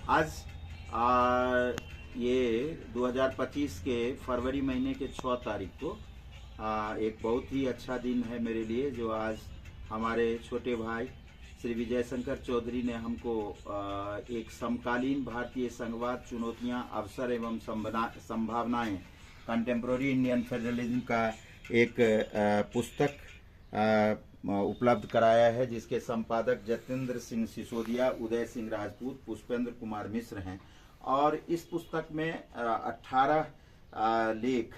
आज ये 2025 के फरवरी महीने के 6 तारीख को एक बहुत ही अच्छा दिन है मेरे लिए, जो आज हमारे छोटे भाई श्री विजय शंकर चौधरी ने हमको एक समकालीन भारतीय संघवाद, चुनौतियां, अवसर एवं संभावनाएं, कंटेम्प्रोरी इंडियन फेडरलिज्म का एक पुस्तक उपलब्ध कराया है, जिसके संपादक जतेंद्र सिंह सिसोदिया, उदय सिंह राजपूत, पुष्पेंद्र कुमार मिश्र हैं। और इस पुस्तक में 18 लेख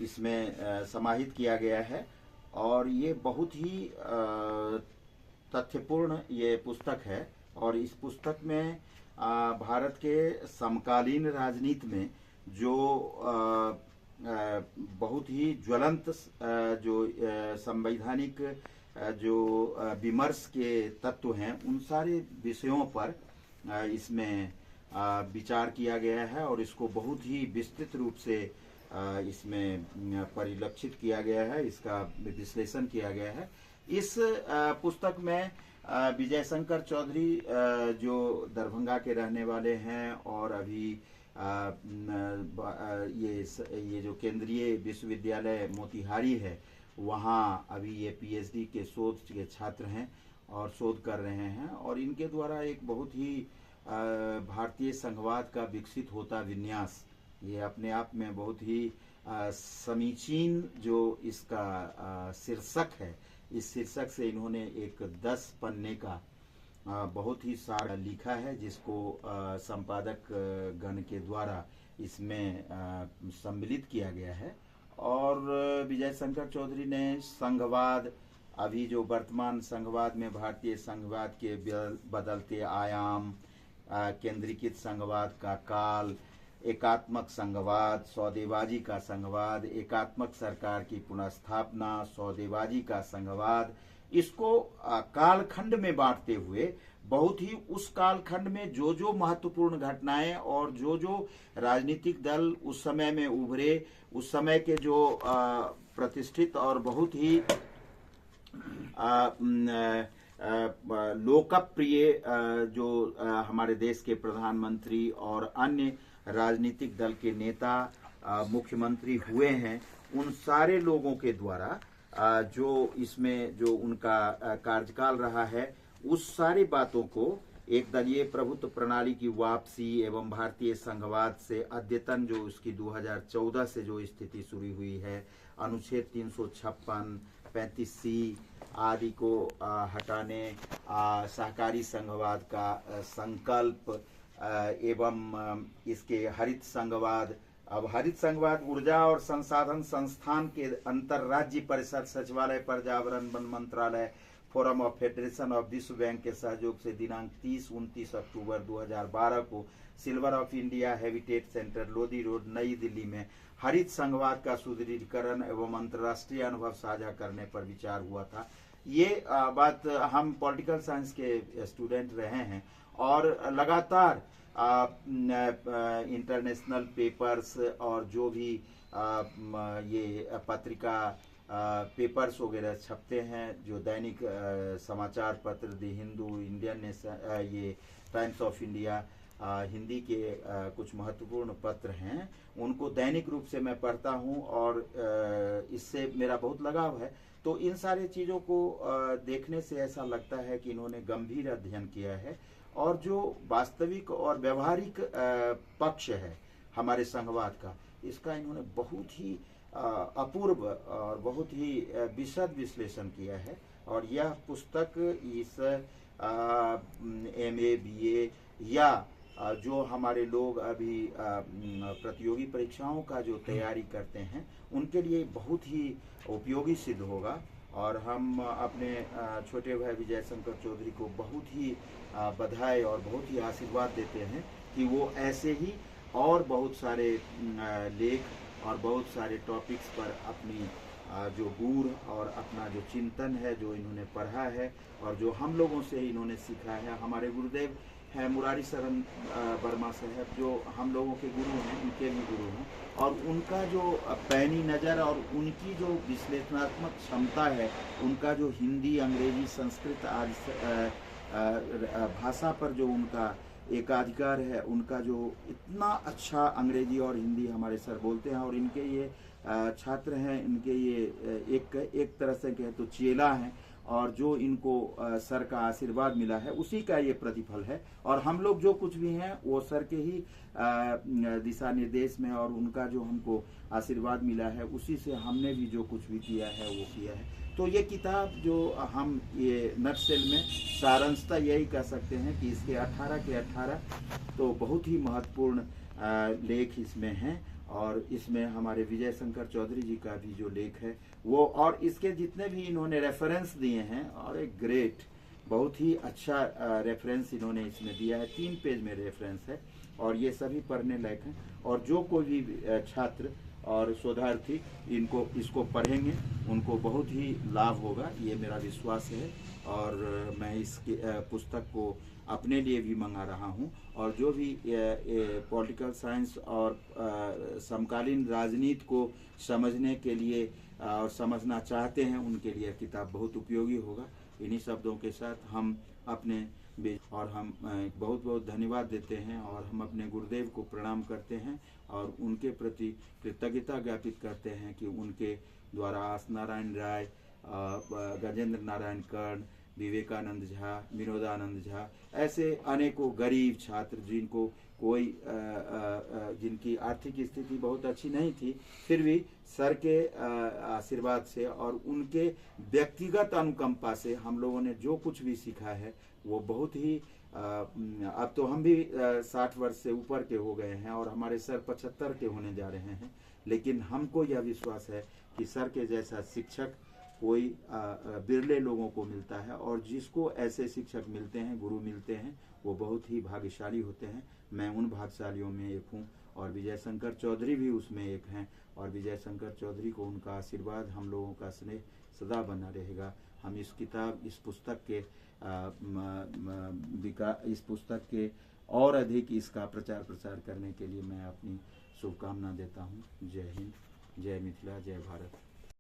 इसमें समाहित किया गया है और ये बहुत ही तथ्यपूर्ण ये पुस्तक है। और इस पुस्तक में भारत के समकालीन राजनीति में जो बहुत ही ज्वलंत जो संवैधानिक जो विमर्श के तत्व हैं, उन सारे विषयों पर इसमें विचार किया गया है और इसको बहुत ही विस्तृत रूप से इसमें परिलक्षित किया गया है, इसका विश्लेषण किया गया है। इस पुस्तक में विजय शंकर चौधरी जो दरभंगा के रहने वाले हैं और अभी ये जो केंद्रीय विश्वविद्यालय मोतिहारी है, वहाँ अभी ये पीएचडी के शोध के छात्र हैं और शोध कर रहे हैं। और इनके द्वारा एक बहुत ही भारतीय संघवाद का विकसित होता विन्यास, ये अपने आप में बहुत ही समीचीन जो इसका शीर्षक है, इस शीर्षक से इन्होंने एक 10 पन्ने का बहुत ही सार लिखा है, जिसको संपादक गण के द्वारा इसमें सम्मिलित किया गया है। और विजय शंकर चौधरी ने संघवाद, अभी जो वर्तमान संघवाद में भारतीय संघवाद के बदलते आयाम, केंद्रीकृत संघवाद का काल, एकात्मक संघवाद, सौदेबाजी का संघवाद, एकात्मक सरकार की पुनर्स्थापना, सौदेबाजी का संघवाद, इसको कालखंड में बांटते हुए बहुत ही उस कालखंड में जो जो महत्वपूर्ण घटनाएं और जो जो राजनीतिक दल उस समय में उभरे, उस समय के जो प्रतिष्ठित और बहुत ही लोकप्रिय जो हमारे देश के प्रधानमंत्री और अन्य राजनीतिक दल के नेता, मुख्यमंत्री हुए हैं, उन सारे लोगों के द्वारा जो इसमें जो उनका कार्यकाल रहा है, उस सारी बातों को एक दलीय प्रभुत्व प्रणाली की वापसी एवं भारतीय संघवाद से अद्यतन जो उसकी 2014 से जो स्थिति शुरू हुई है, अनुच्छेद 356, 35C आदि को हटाने, सहकारी संघवाद का संकल्प एवं इसके हरित संघवाद, अब हरित संघवाद ऊर्जा और संसाधन संस्थान के अंतर्राज्यीय परिषद, सचिवालय, पर्यावरण, वन मंत्रालय, फोरम ऑफ फेडरेशन ऑफ विश्व बैंक के सहयोग से दिनांक 30-29 अक्टूबर 2012 को silver of India habitat centre, Lodhi road, नई दिल्ली में हरित संघवाद का सुदृढ़ीकरण एवं अंतर्राष्ट्रीय अनुभव साझा करने पर विचार हुआ था। ये बात, हम पॉलिटिकल साइंस के स्टूडेंट रहे हैं और लगातार इंटरनेशनल पेपर्स और जो भी ये पत्रिका पेपर्स वगैरह छपते हैं, जो दैनिक समाचार पत्र, द हिंदू, इंडियन नेशन, ये टाइम्स ऑफ इंडिया, हिंदी के कुछ महत्वपूर्ण पत्र हैं, उनको दैनिक रूप से मैं पढ़ता हूं और इससे मेरा बहुत लगाव है। तो इन सारी चीज़ों को देखने से ऐसा लगता है कि इन्होंने गंभीर अध्ययन किया है और जो वास्तविक और व्यवहारिक पक्ष है हमारे संघवाद का, इसका इन्होंने बहुत ही अपूर्व और बहुत ही विशद विश्लेषण किया है। और यह पुस्तक इस MA BA या जो हमारे लोग अभी प्रतियोगी परीक्षाओं का जो तैयारी करते हैं, उनके लिए बहुत ही उपयोगी सिद्ध होगा। और हम अपने छोटे भाई विजय शंकर चौधरी को बहुत ही बधाई और बहुत ही आशीर्वाद देते हैं कि वो ऐसे ही और बहुत सारे लेख और बहुत सारे टॉपिक्स पर अपनी जो गूढ़ और अपना जो चिंतन है, जो इन्होंने पढ़ा है और जो हम लोगों से इन्होंने सीखा है। हमारे गुरुदेव हैं मुरारी शरण वर्मा साहब, जो हम लोगों के गुरु हैं, उनके भी गुरु हैं, और उनका जो पैनी नज़र और उनकी जो विश्लेषणात्मक क्षमता है, उनका जो हिंदी, अंग्रेजी, संस्कृत आदि भाषा पर जो उनका एकाधिकार है उनका जो इतना अच्छा अंग्रेजी और हिंदी हमारे सर बोलते हैं, और इनके ये छात्र हैं, इनके ये एक तरह से कहें तो चेला हैं, और जो इनको सर का आशीर्वाद मिला है उसी का ये प्रतिफल है। और हम लोग जो कुछ भी हैं वो सर के ही दिशा निर्देश में और उनका जो हमको आशीर्वाद मिला है उसी से हमने भी जो कुछ भी किया है वो किया है। तो ये किताब जो हम ये नटसेल में सारांशता यही कह सकते हैं कि इसके 18 के 18 तो बहुत ही महत्वपूर्ण लेख इसमें हैं, और इसमें हमारे विजय शंकर चौधरी जी का भी जो लेख है वो, और इसके जितने भी इन्होंने रेफरेंस दिए हैं, और एक ग्रेट बहुत ही अच्छा रेफरेंस इन्होंने इसमें दिया है, 3 पेज में रेफरेंस है, और ये सभी पढ़ने लायक हैं। और जो कोई भी छात्र और शोधार्थी इसको पढ़ेंगे उनको बहुत ही लाभ होगा, ये मेरा विश्वास है। और मैं इस पुस्तक को अपने लिए भी मंगा रहा हूँ, और जो भी पॉलिटिकल साइंस और समकालीन राजनीति को समझने के लिए और समझना चाहते हैं उनके लिए किताब बहुत उपयोगी होगा। इन्हीं शब्दों के साथ हम अपने और हम बहुत बहुत धन्यवाद देते हैं, और हम अपने गुरुदेव को प्रणाम करते हैं और उनके प्रति कृतज्ञता ज्ञापित करते हैं कि उनके द्वारा आस नारायण राय, गजेंद्र नारायण कर्ण, विवेकानंद झा, विनोदानंद झा, ऐसे अनेकों गरीब छात्र जिनको कोई जिनकी आर्थिक स्थिति बहुत अच्छी नहीं थी, फिर भी सर के आशीर्वाद से और उनके व्यक्तिगत अनुकंपा से हम लोगों ने जो कुछ भी सीखा है वो बहुत ही अब तो हम भी 60 वर्ष से ऊपर के हो गए हैं और हमारे सर 75 के होने जा रहे हैं, लेकिन हमको यह विश्वास है कि सर के जैसा शिक्षक कोई बिरले लोगों को मिलता है, और जिसको ऐसे शिक्षक मिलते हैं, गुरु मिलते हैं, वो बहुत ही भाग्यशाली होते हैं। मैं उन भाग्यशालियों में एक हूँ, और विजय शंकर चौधरी भी उसमें एक हैं, और विजय शंकर चौधरी को उनका आशीर्वाद, हम लोगों का स्नेह सदा बना रहेगा। हम इस पुस्तक के और अधिक इसका प्रचार प्रसार करने के लिए मैं अपनी शुभकामना देता हूँ। जय हिंद, जय मिथिला, जय भारत।